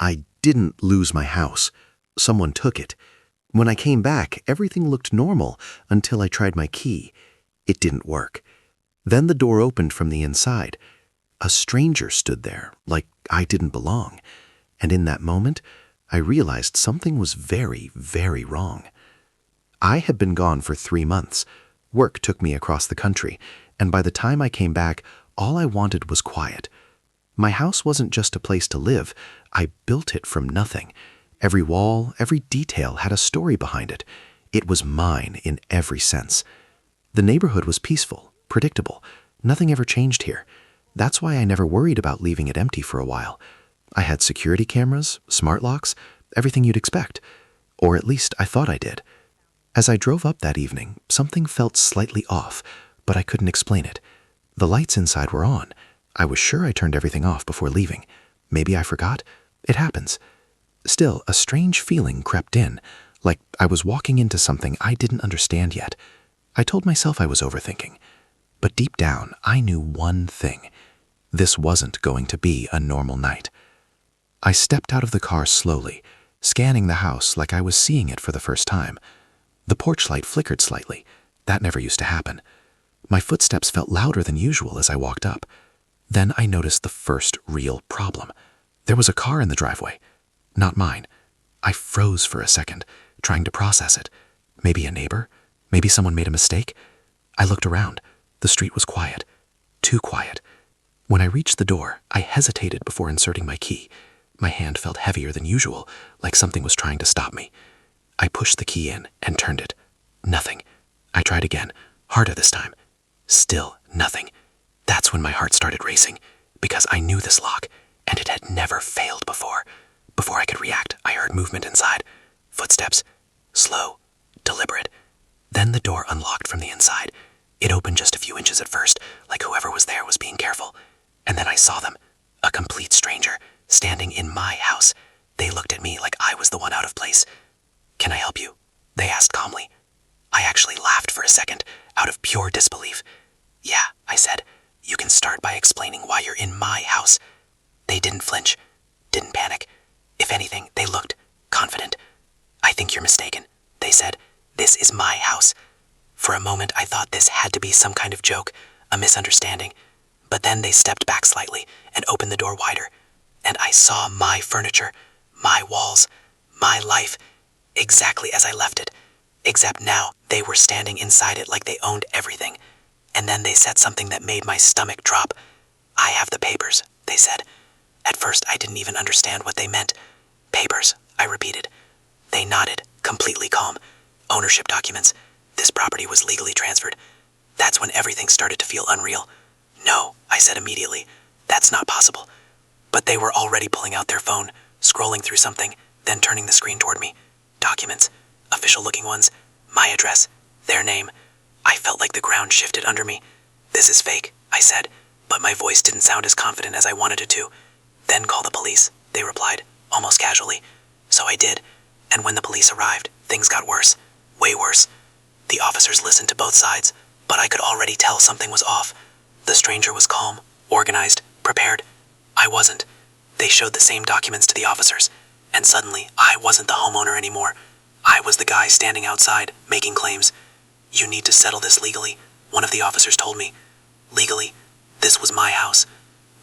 I didn't lose my house. Someone took it. When I came back, everything looked normal until I tried my key. It didn't work. Then the door opened from the inside. A stranger stood there, like I didn't belong. And in that moment, I realized something was very, very wrong. I had been gone for 3 months. Work took me across the country, and by the time I came back, all I wanted was quiet. My house wasn't just a place to live. I built it from nothing. Every wall, every detail had a story behind it. It was mine in every sense. The neighborhood was peaceful, predictable. Nothing ever changed here. That's why I never worried about leaving it empty for a while. I had security cameras, smart locks, everything you'd expect. Or at least I thought I did. As I drove up that evening, something felt slightly off, but I couldn't explain it. The lights inside were on. I was sure I turned everything off before leaving. Maybe I forgot. It happens. Still, a strange feeling crept in, like I was walking into something I didn't understand yet. I told myself I was overthinking. But deep down, I knew one thing. This wasn't going to be a normal night. I stepped out of the car slowly, scanning the house like I was seeing it for the first time. The porch light flickered slightly. That never used to happen. My footsteps felt louder than usual as I walked up. Then I noticed the first real problem. There was a car in the driveway. Not mine. I froze for a second, trying to process it. Maybe a neighbor? Maybe someone made a mistake? I looked around. The street was quiet. Too quiet. When I reached the door, I hesitated before inserting my key. My hand felt heavier than usual, like something was trying to stop me. I pushed the key in and turned it. Nothing. I tried again, harder this time. Still nothing. That's when my heart started racing, because I knew this lock, and it had never failed before. Before I could react, I heard movement inside. Footsteps. Slow. Deliberate. Then the door unlocked from the inside. It opened just a few inches at first, like whoever was there was being careful. And then I saw them. A complete stranger, standing in my house. They looked at me like I was the one out of place. "Can I help you?" they asked calmly. I actually laughed for a second, out of pure disbelief. "Yeah," I said. "You can start by explaining why you're in my house." They didn't flinch, didn't panic. If anything, they looked confident. "I think you're mistaken," they said. "This is my house." For a moment, I thought this had to be some kind of joke, a misunderstanding. But then they stepped back slightly and opened the door wider. And I saw my furniture, my walls, my life, exactly as I left it. Except now, they were standing inside it like they owned everything. And then they said something that made my stomach drop. "I have the papers," they said. At first, I didn't even understand what they meant. "Papers," I repeated. They nodded, completely calm. "Ownership documents. This property was legally transferred." That's when everything started to feel unreal. "No," I said immediately. "That's not possible." But they were already pulling out their phone, scrolling through something, then turning the screen toward me. Documents. Official-looking ones. My address. Their name. I felt like the ground shifted under me. "This is fake," I said, but my voice didn't sound as confident as I wanted it to. "Then call the police," they replied, almost casually. So I did, and when the police arrived, things got worse. Way worse. The officers listened to both sides, but I could already tell something was off. The stranger was calm, organized, prepared. I wasn't. They showed the same documents to the officers, and suddenly I wasn't the homeowner anymore. I was the guy standing outside, making claims. "You need to settle this legally," one of the officers told me. Legally, this was my house.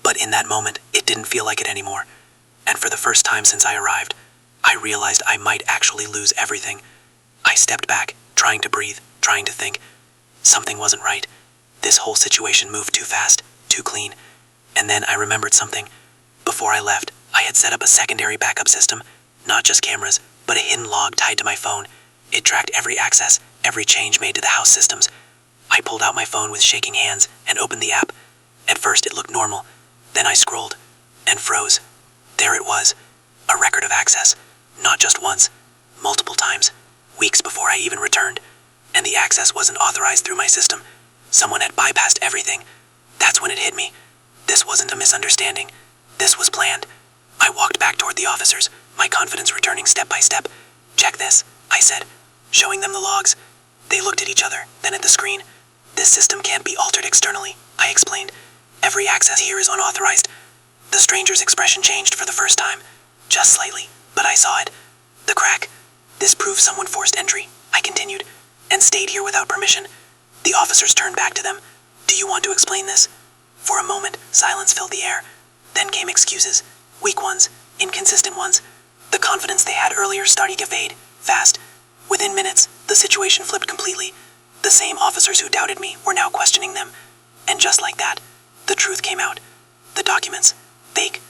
But in that moment, it didn't feel like it anymore. And for the first time since I arrived, I realized I might actually lose everything. I stepped back, trying to breathe, trying to think. Something wasn't right. This whole situation moved too fast, too clean. And then I remembered something. Before I left, I had set up a secondary backup system, not just cameras, but a hidden log tied to my phone. It tracked every access, every change made to the house systems. I pulled out my phone with shaking hands and opened the app. At first it looked normal. Then I scrolled and froze. There it was, a record of access, not just once, multiple times, weeks before I even returned. And the access wasn't authorized through my system. Someone had bypassed everything. That's when it hit me. This wasn't a misunderstanding. This was planned. I walked back toward the officers, my confidence returning step by step. "Check this," I said, showing them the logs. They looked at each other, then at the screen. "This system can't be altered externally," I explained. "Every access here is unauthorized." The stranger's expression changed for the first time. Just slightly, but I saw it. The crack. This proves someone forced entry, I continued, and stayed here without permission. The officers turned back to them. Do you want to explain this? For a moment, silence filled the air. Then came excuses. Weak ones, inconsistent ones. The confidence they had earlier started to fade, fast. Within minutes, the situation flipped completely. The same officers who doubted me were now questioning them. And just like that, the truth came out. The documents, fake.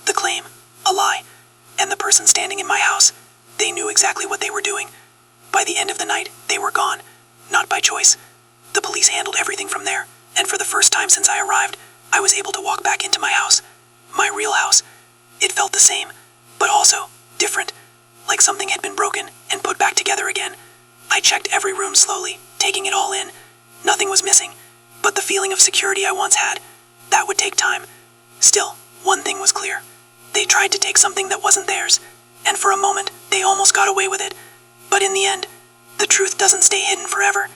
The claim, a lie. And the person standing in my house, they knew exactly what they were doing. By the end of the night, they were gone. Not by choice. The police handled everything from there, and for the first time since I arrived, I was able to walk back into my house. My real house. It felt the same, but also different. Like something had been broken and put back together again. I checked every room slowly, taking it all in. Nothing was missing, but the feeling of security I once had, that would take time. Still, one thing was clear. They tried to take something that wasn't theirs, and for a moment, they almost got away with it. But in the end, the truth doesn't stay hidden forever.